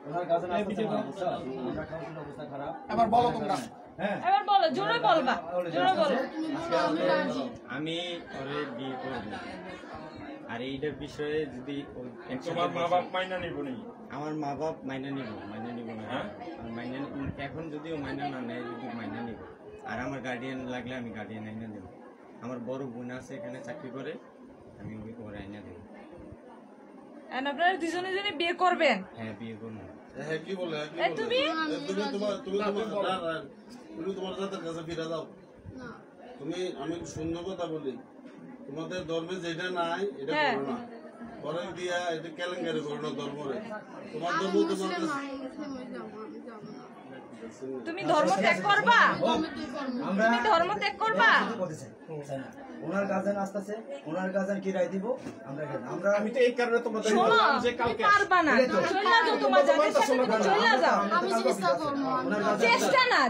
ওনার কাছে আসছে না বুঝছো আমরা খাওয়ার অবস্থা খারাপ এবার বলো তোমরা হ্যাঁ এবার বলো জোরে বলবা জোরে বলো আমি ওরে বিয়ে করব আর এইটার বিষয়ে যদি তোমার মা বাপ মাইনা নিব নি আমার মা বাপ মাইনা নিব না হ্যাঁ মাইনা এখন যদিও মাইনা না নেয় যদি মাইনা নিব আর আমার গার্ডিয়ান লাগলে আমি গার্ডিয়ান আইনা দেব আমার বড় বোন আছে এখানে চাকরি করে আমি ওরে আইনা দেব এন্ড আপনারা দুজনে জনে বিয়ে করবেন হ্যাঁ বিয়ে করব হ্যাঁ কি বলে তুমি তোমার জাতের কাছে ফিরে যাও তুমি আমি সুন্দর কথা বলি তোমাদের ধর্মে যেটা নাই এটা করো না পরে দিয়া এটা কেলেঙ্কারি করো না ধর্মরে তোমার ধর্ম তোমার তুমি ধর্ম ত্যাগ করবা তুমি ধর্ম ত্যাগ করবা ওনার কাছে আসতেছে ওনার কাছে কি রায় দিব আমরা আমি তো এই কারণে তোমাদের বললাম যে কালকে পারবা না চলে যাও তোমার জানের সাথে তুমি চলে যাও আমি চেষ্টা করব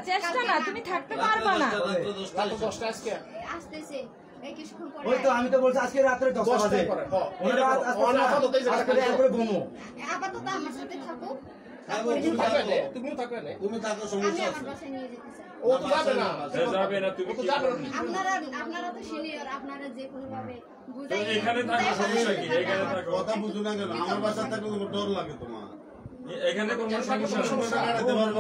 চেষ্টা না তুমি থাকতে পারবা না রাত 10টা আজকে আসতেছে এই কিছুক্ষণ পরে ওই তো আমি তো বলছি আজকে রাতে 10টা বাজে ওনারা আজকে এরপরে ঘুমো আপাতত আমার সাথে থাকো তুমিও থাকবে না তুমি তাকে আমি সমস্যা আমার আছে বাসায় নিয়ে যেতে চাই ও তো যাবে না সে যাবে না তুমি কি করবে? আপনারা তো সিনিয়র আপনারা যে কোনো ভাবে তো বুঝাই এখানে থাকো সমস্যা কি এখানে থাকো কথা বুঝো না কেন আমার বাসা থাকলে ডর লাগে তোমার এখানে কোনো সমস্যা সমস্যা নেই কাটাতে পারবো